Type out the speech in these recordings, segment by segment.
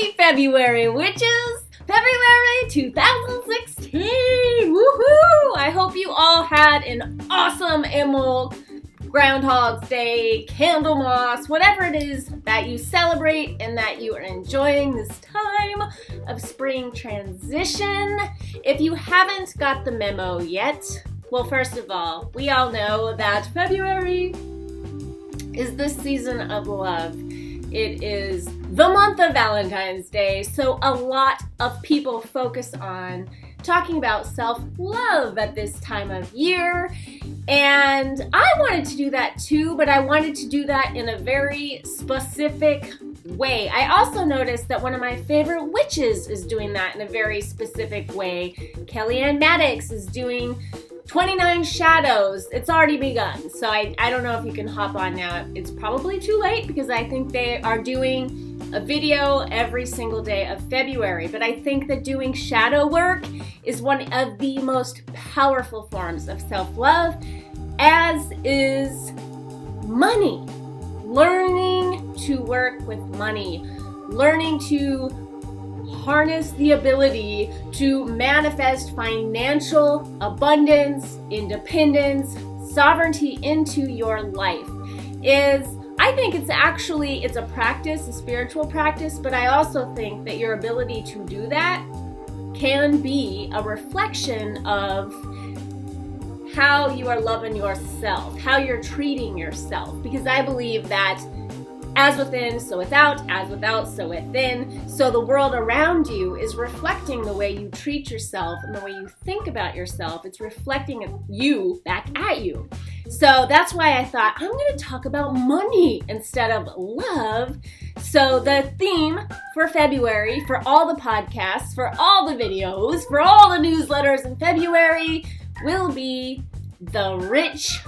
Happy February, witches! February 2016! Woohoo! I hope you all had an awesome Emerald, Groundhog's Day, Candlemas, whatever it is that you celebrate and that you are enjoying this time of spring transition. If you haven't got the memo yet, well, first of all, we all know that February is the season of love. It is the month of Valentine's Day, so a lot of people focus on talking about self-love at this time of year, and I wanted to do that too, but I wanted to do that in a very specific way. I also noticed that one of my favorite witches is doing that in a very specific way. Kellyanne Maddox is doing 29 Shadows. It's already begun, so I don't know if you can hop on now. It's probably too late because I think they are doing a video every single day of February, but I think that doing shadow work is one of the most powerful forms of self-love, as is money. Learning to work with money, learning to harness the ability to manifest financial abundance, independence, sovereignty into your life I think it's a practice, a spiritual practice, but I also think that your ability to do that can be a reflection of how you are loving yourself, how you're treating yourself, because I believe that as within, so without, as without, so within. So the world around you is reflecting the way you treat yourself and the way you think about yourself. It's reflecting you back at you. So that's why I thought I'm going to talk about money instead of love. So the theme for February, for all the podcasts, for all the videos, for all the newsletters in February will be the rich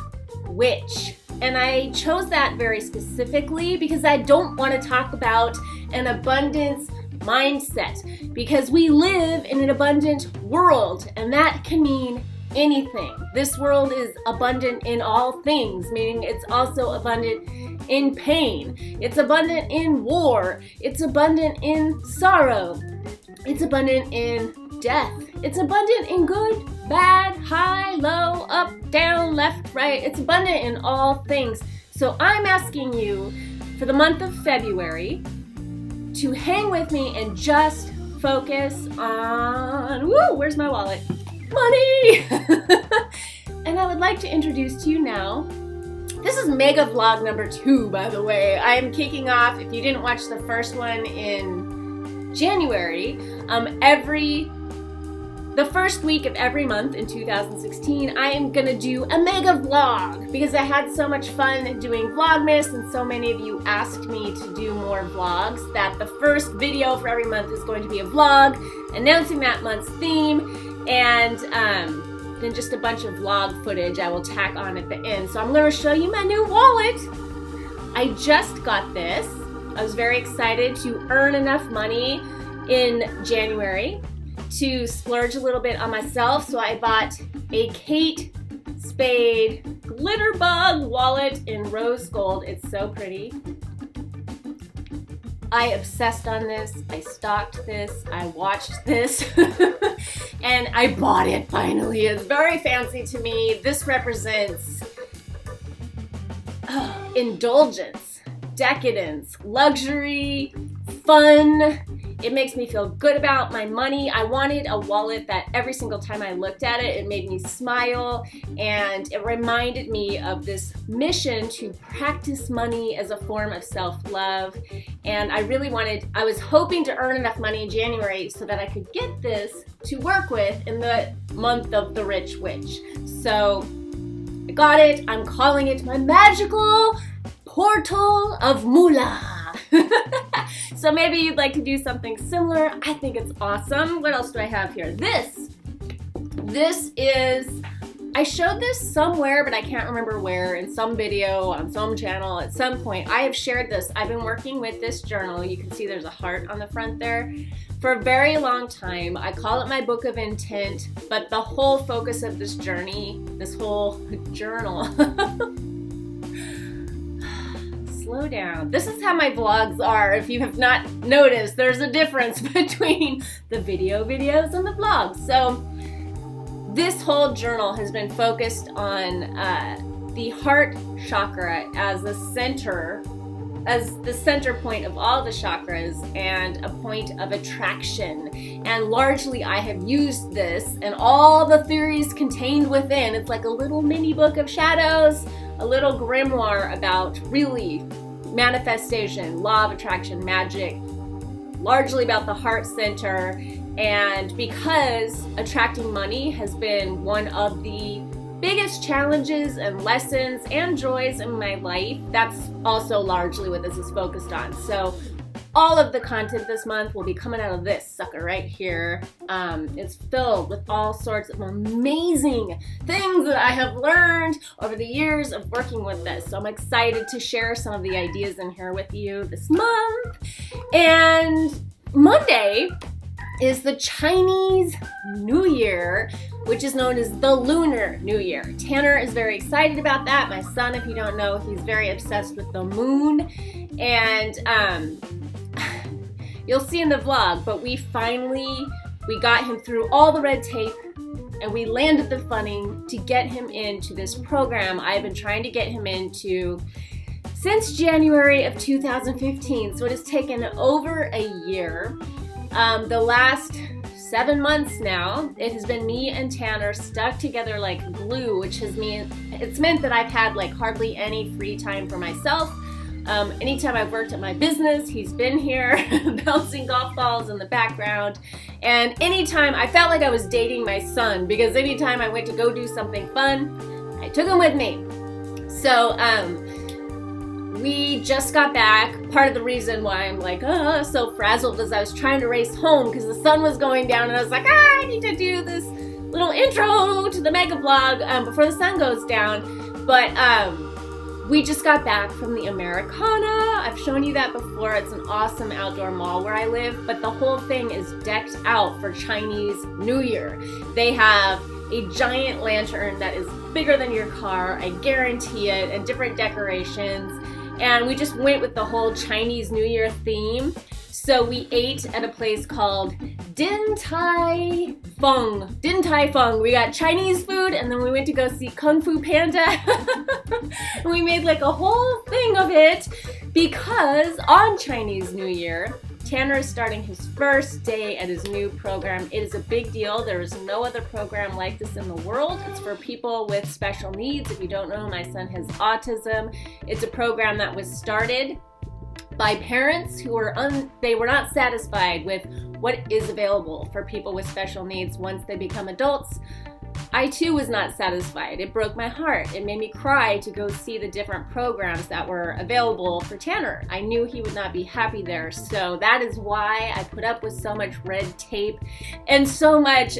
witch. And I chose that very specifically because I don't want to talk about an abundance mindset, because we live in an abundant world, and that can mean anything. This world is abundant in all things, meaning it's also abundant in pain. It's abundant in war. It's abundant in sorrow. It's abundant in death. It's abundant in good, bad, high, low, up, down, left, right. It's abundant in all things. So I'm asking you for the month of February to hang with me and just focus on, where's my wallet? Money! And I would like to introduce to you now, this is mega vlog number 2, by the way. I am kicking off, if you didn't watch the first one in January, the first week of every month in 2016, I am gonna do a mega vlog because I had so much fun doing Vlogmas, and so many of you asked me to do more vlogs that the first video for every month is going to be a vlog announcing that month's theme, and then just a bunch of vlog footage I will tack on at the end. So I'm gonna show you my new wallet. I just got this. I was very excited to earn enough money in January to splurge a little bit on myself, so I bought a Kate Spade glitter bug wallet in rose gold. It's so pretty. I obsessed on this, I stalked this, I watched this, and I bought it finally. It's very fancy to me. This represents indulgence, decadence, luxury, fun. It makes me feel good about my money. I wanted a wallet that every single time I looked at it, it made me smile, and it reminded me of this mission to practice money as a form of self-love. And I was hoping to earn enough money in January so that I could get this to work with in the month of the rich witch. So I got it. I'm calling it my magical portal of moolah. So maybe you'd like to do something similar. I think it's awesome. What else do I have here? This is, I showed this somewhere, but I can't remember where, in some video, on some channel, at some point. I have shared this. I've been working with this journal. You can see there's a heart on the front there. For a very long time. I call it my book of intent, but the whole focus of this journey, this whole journal, slow down. This is how my vlogs are. If you have not noticed, there's a difference between the videos and the vlogs. So this whole journal has been focused on the heart chakra as the center point of all the chakras and a point of attraction. And largely I have used this and all the theories contained within. It's like a little mini book of shadows, a little grimoire about really manifestation, law of attraction, magic, largely about the heart center. And because attracting money has been one of the biggest challenges and lessons and joys in my life, that's also largely what this is focused on. So all of the content this month will be coming out of this sucker right here. It's filled with all sorts of amazing things that I have learned over the years of working with this. So I'm excited to share some of the ideas in here with you this month. And Monday is the Chinese New Year, which is known as the Lunar New Year. Tanner is very excited about that. My son, if you don't know, he's very obsessed with the moon. And you'll see in the vlog, but we got him through all the red tape and we landed the funding to get him into this program I've been trying to get him into since January of 2015. So it has taken over a year. The last 7 months now, it has been me and Tanner stuck together like glue, which it's meant that I've had like hardly any free time for myself. Anytime I've worked at my business, he's been here bouncing golf balls in the background. And anytime I felt like I was dating my son, because anytime I went to go do something fun, I took him with me. So we just got back. Part of the reason why I'm like so frazzled is I was trying to race home because the sun was going down and I was like, I need to do this little intro to the mega vlog before the sun goes down. But we just got back from the Americana. I've shown you that before. It's an awesome outdoor mall where I live, but the whole thing is decked out for Chinese New Year. They have a giant lantern that is bigger than your car, I guarantee it, and different decorations. And we just went with the whole Chinese New Year theme. So we ate at a place called Din Tai Fung. Din Tai Fung. We got Chinese food and then we went to go see Kung Fu Panda. And we made like a whole thing of it because on Chinese New Year, Tanner is starting his first day at his new program. It is a big deal. There is no other program like this in the world. It's for people with special needs. If you don't know, my son has autism. It's a program that was started by parents who were not satisfied with what is available for people with special needs once they become adults. I too was not satisfied. It broke my heart. It made me cry to go see the different programs that were available for Tanner. I knew he would not be happy there. So that is why I put up with so much red tape and so much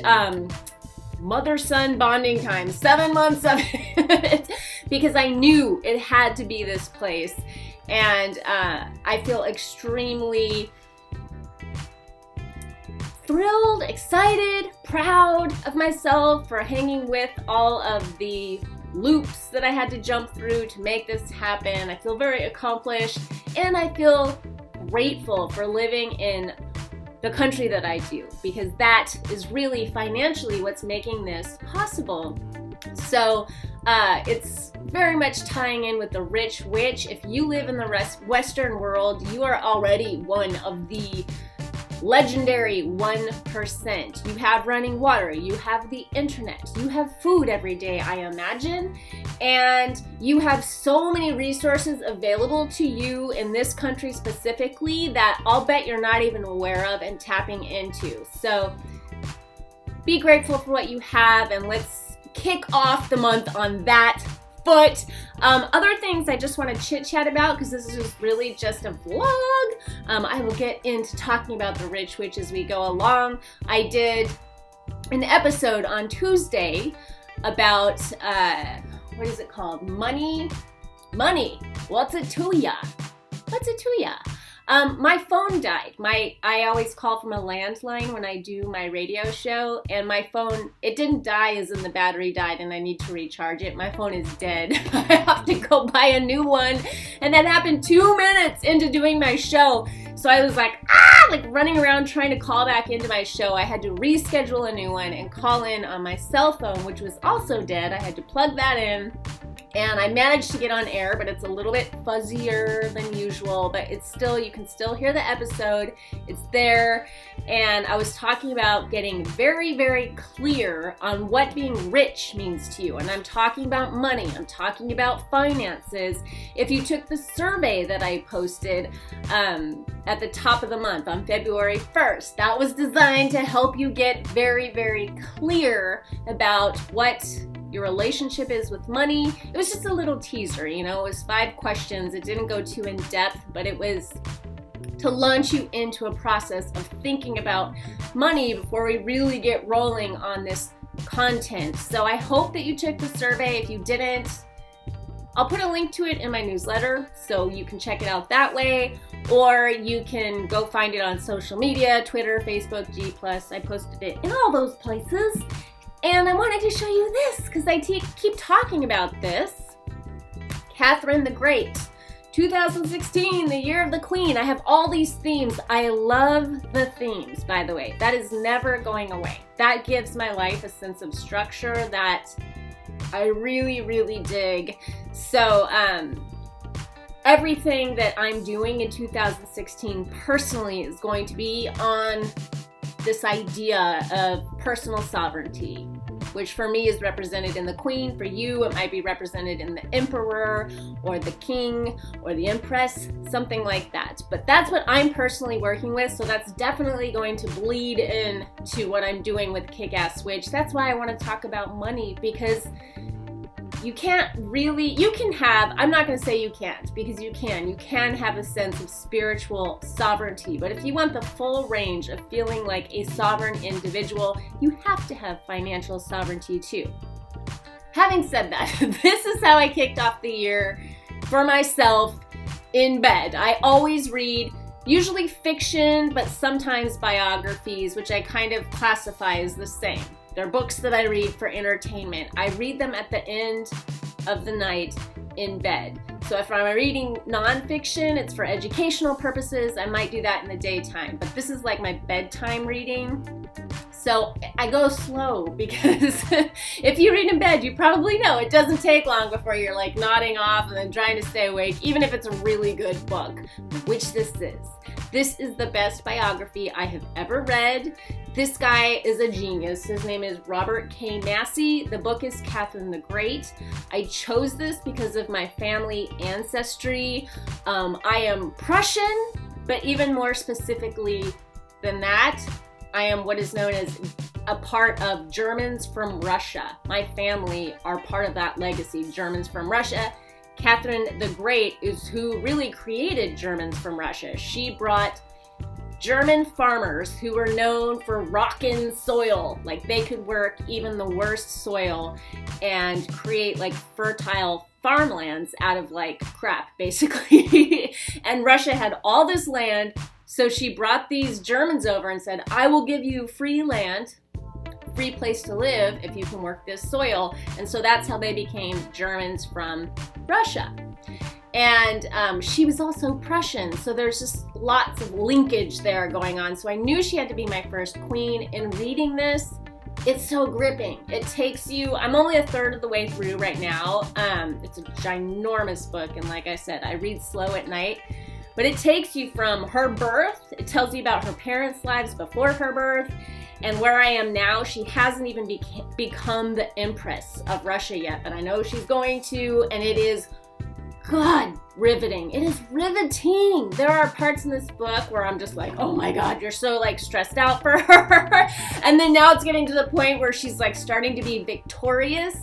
mother-son bonding time, 7 months of it, because I knew it had to be this place. And I feel extremely thrilled, excited, proud of myself for hanging with all of the loops that I had to jump through to make this happen. I feel very accomplished and I feel grateful for living in the country that I do, because that is really financially what's making this possible. So it's very much tying in with the rich witch. If you live in the Western world, you are already one of the legendary 1%. You have running water, you have the internet, you have food every day, I imagine, and you have so many resources available to you in this country specifically that I'll bet you're not even aware of and tapping into. So be grateful for what you have, and let's kick off the month on that foot. Other things I just want to chit chat about, because this is really just a vlog. I will get into talking about the rich witch as we go along. I did an episode on Tuesday about what is it called? Money. What's it to ya? My phone died. I always call from a landline when I do my radio show, and my phone, it didn't die as in the battery died and I need to recharge it. My phone is dead. I have to go buy a new one, and that happened 2 minutes into doing my show. So I was like running around trying to call back into my show. I had to reschedule a new one and call in on my cell phone, which was also dead. I had to plug that in. And I managed to get on air, but it's a little bit fuzzier than usual, but it's still, you can still hear the episode. It's there. And I was talking about getting very, very clear on what being rich means to you. And I'm talking about money. I'm talking about finances. If you took the survey that I posted at the top of the month on February 1st, that was designed to help you get very, very clear about what your relationship is with money. It was just a little teaser, you know, it was 5 questions. It didn't go too in depth, but it was to launch you into a process of thinking about money before we really get rolling on this content. So I hope that you took the survey. If you didn't, I'll put a link to it in my newsletter so you can check it out that way, or you can go find it on social media, Twitter, Facebook, G+. I posted it in all those places. And I wanted to show you this because I keep talking about this. Catherine the Great, 2016, the year of the Queen. I have all these themes. I love the themes, by the way. That is never going away. That gives my life a sense of structure that I really, really dig. So everything that I'm doing in 2016 personally is going to be on this idea of personal sovereignty, which for me is represented in the Queen. For you, it might be represented in the Emperor or the King or the Empress, something like that. But that's what I'm personally working with, so that's definitely going to bleed in to what I'm doing with Kickass Switch. That's why I want to talk about money, because you can't really, you can have, I'm not going to say you can't, because you can have a sense of spiritual sovereignty, but if you want the full range of feeling like a sovereign individual, you have to have financial sovereignty too. Having said that, this is how I kicked off the year for myself in bed. I always read, usually fiction, but sometimes biographies, which I kind of classify as the same. They're books that I read for entertainment. I read them at the end of the night in bed. So if I'm reading nonfiction, it's for educational purposes. I might do that in the daytime, but this is like my bedtime reading. So I go slow because if you read in bed, you probably know it doesn't take long before you're like nodding off and then trying to stay awake, even if it's a really good book, which this is. This is the best biography I have ever read. This guy is a genius. His name is Robert K. Massey. The book is Catherine the Great. I chose this because of my family ancestry. I am Prussian, but even more specifically than that, I am what is known as a part of Germans from Russia. My family are part of that legacy, Germans from Russia. Catherine the Great is who really created Germans from Russia. She brought German farmers who were known for rockin' soil, like they could work even the worst soil and create like fertile farmlands out of like crap, basically. And Russia had all this land, so she brought these Germans over and said, I will give you free land, free place to live if you can work this soil. And so that's how they became Germans from Russia. And she was also Prussian, so there's just lots of linkage there going on. So I knew she had to be my first queen. In reading this, it's so gripping. It takes you, I'm only a third of the way through right now. It's a ginormous book, and like I said, I read slow at night. But it takes you from her birth, it tells you about her parents' lives before her birth, and where I am now. She hasn't even become the Empress of Russia yet, but I know she's going to, and it is, God, riveting. It is riveting. There are parts in this book where I'm just like, oh my God, you're so like stressed out for her. And then now it's getting to the point where she's like starting to be victorious,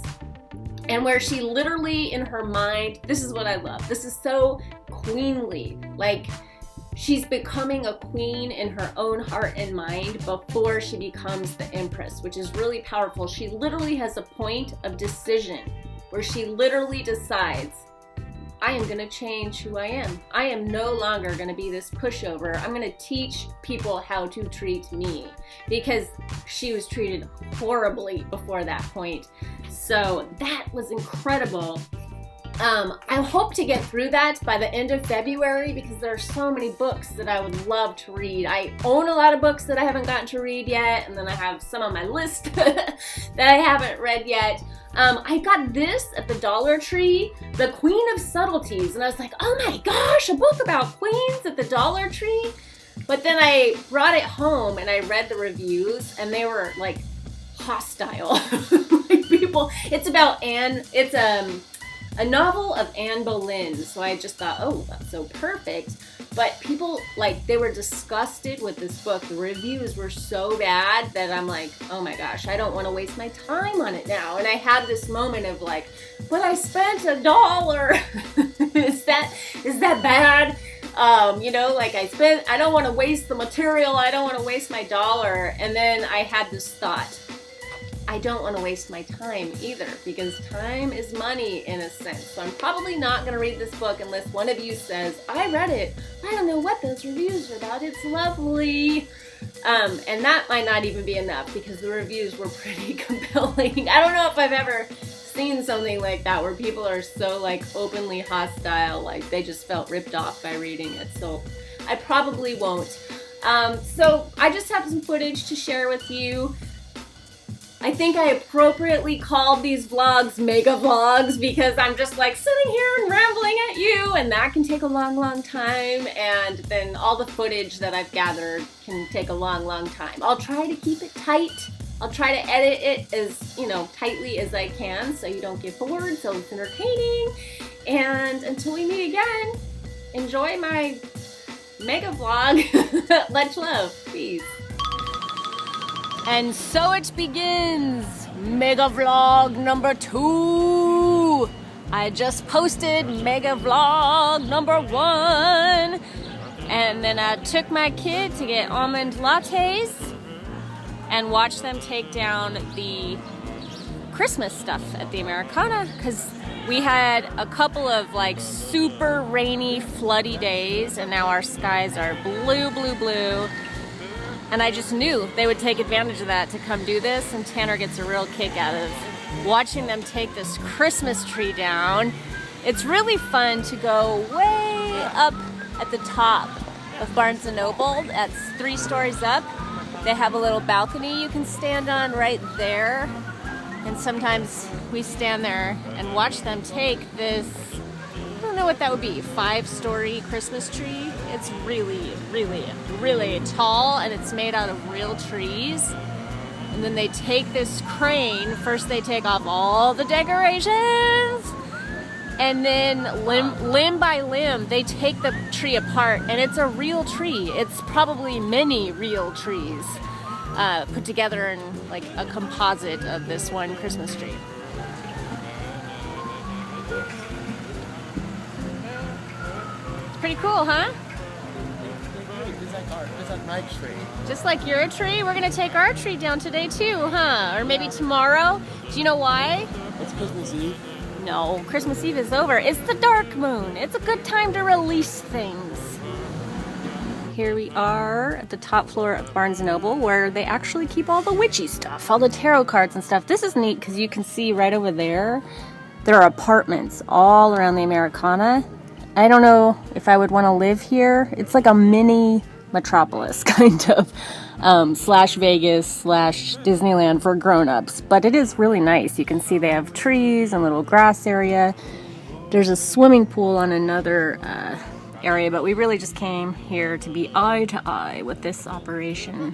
and where she literally in her mind, this is what I love. This is so queenly. Like, she's becoming a queen in her own heart and mind before she becomes the Empress, which is really powerful. She literally has a point of decision where she literally decides, I am going to change who I am. I am no longer going to be this pushover. I'm going to teach people how to treat me, because she was treated horribly before that point. So that was incredible. I hope to get through that by the end of February, because there are so many books that I would love to read. I own a lot of books that I haven't gotten to read yet, and then I have some on my list that I haven't read yet. I got this at the Dollar Tree, The Queen of Subtleties, and I was like, oh my gosh, a book about queens at the Dollar Tree? But then I brought it home and I read the reviews, and they were like hostile. Like, people, it's about it's a novel of Anne Boleyn, so I just thought, oh, that's so perfect. But people, like, they were disgusted with this book. The reviews were so bad that I'm like, oh my gosh, I don't want to waste my time on it now. And I had this moment of like, but I spent $1. Is that bad? You know, like I don't want to waste the material. I don't want to waste my $1. And then I had this thought, I don't want to waste my time either, because time is money in a sense. So I'm probably not going to read this book unless one of you says, I read it. I don't know what those reviews are about. It's lovely. And that might not even be enough, because the reviews were pretty compelling. I don't know if I've ever seen something like that where people are so like openly hostile, like they just felt ripped off by reading it. So I probably won't. So I just have some footage to share with you. I think I appropriately called these vlogs mega vlogs, because I'm just like sitting here and rambling at you, and that can take a long, long time, and then all the footage that I've gathered can take a long, long time. I'll try to keep it tight. I'll try to edit it as, you know, tightly as I can so you don't get bored, so it's entertaining. And until we meet again, enjoy my mega vlog. Much love. Peace. And so it begins, mega vlog number 2. I just posted mega vlog number 1. And then I took my kid to get almond lattes and watch them take down the Christmas stuff at the Americana, because we had a couple of like super rainy, floody days, and now our skies are blue, blue, blue. And I just knew they would take advantage of that to come do this, and Tanner gets a real kick out of watching them take this Christmas tree down. It's really fun to go way up at the top of Barnes & Noble. That's 3 stories up. They have a little balcony you can stand on right there. And sometimes we stand there and watch them take this, I don't know what that would be, 5-story Christmas tree. It's really, really, really tall, and it's made out of real trees. And then they take this crane. First they take off all the decorations, and then limb by limb they take the tree apart, and it's a real tree. It's probably many real trees put together in like a composite of this one Christmas tree. It's pretty cool, huh? It's like my tree. Just like your tree? We're gonna take our tree down today too, huh? Or maybe tomorrow? Do you know why? It's Christmas Eve. No, Christmas Eve is over. It's the dark moon. It's a good time to release things. Here we are at the top floor of Barnes & Noble, where they actually keep all the witchy stuff, all the tarot cards and stuff. This is neat because you can see right over there, there are apartments all around the Americana. I don't know if I would want to live here. It's like a mini metropolis, kind of, slash Vegas, slash Disneyland for grown-ups. But it is really nice. You can see they have trees and a little grass area. There's a swimming pool on another area, but we really just came here to be eye to eye with this operation.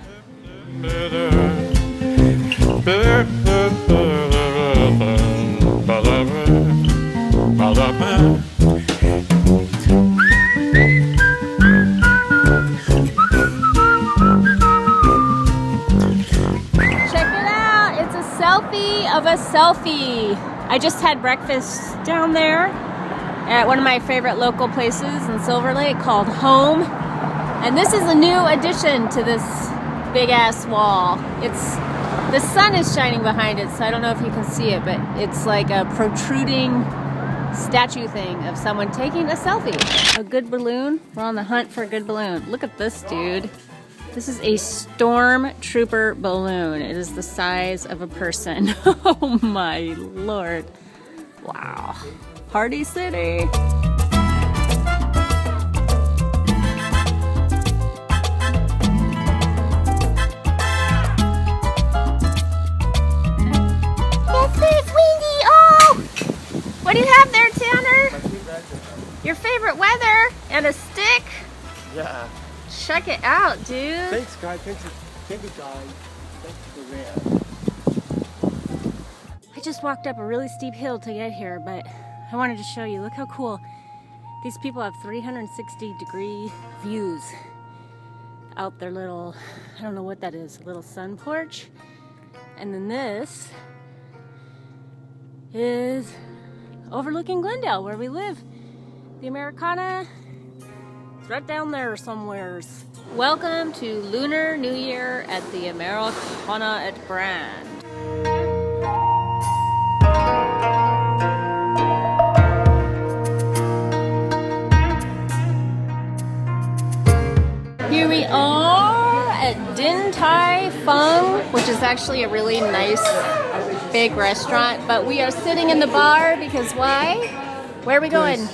Of a selfie. I just had breakfast down there at one of my favorite local places in Silver Lake called Home, and this is a new addition to this big ass wall. The sun is shining behind it, so I don't know if you can see it, but it's like a protruding statue thing of someone taking a selfie. A good balloon? We're on the hunt for a good balloon. Look at this, dude. This is a stormtrooper balloon. It is the size of a person. Oh my lord. Wow. Party City. What do you have there, Tanner? My favorite. Your favorite weather and a stick? Yeah. Check it out, dude. Thanks, guys. Thank you, guys. Thanks for that. I just walked up a really steep hill to get here, but I wanted to show you. Look how cool. These people have 360-degree views out their little, I don't know what that is, little sun porch. And then this is overlooking Glendale, where we live. The Americana is right down there somewheres. Welcome to Lunar New Year at the Americana at Brand. Here we are at Din Tai Fung, which is actually a really nice big restaurant, but we are sitting in the bar because why? Where are we going?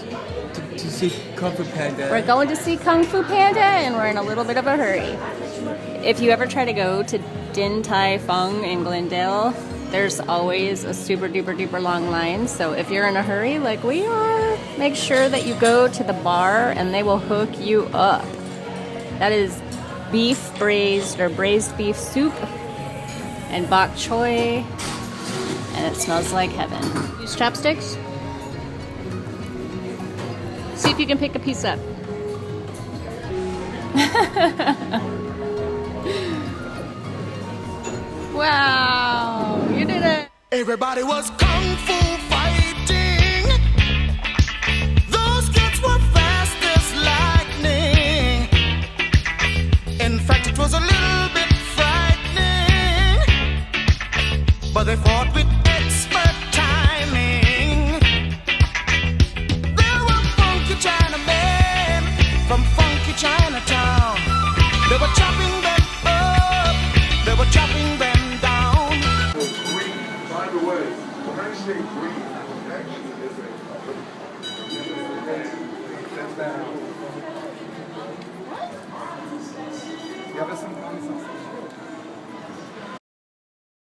To see Kung Fu Panda. We're going to see Kung Fu Panda, and we're in a little bit of a hurry. If you ever try to go to Din Tai Fung in Glendale, there's always a super duper long line. So if you're in a hurry like we are, make sure that you go to the bar and they will hook you up. That is beef braised or braised beef soup and bok choy, and it smells like heaven. Use chopsticks. See if you can pick a piece up. Wow, you did it. Everybody was kung fu fighting. Those kids were fast as lightning. In fact, it was a little bit frightening, but they fought with expert timing. There were funky Chinamen from funky Chinatown. They were chopping them up, they were chopping them down. Green, by the way, when I say green, actually is a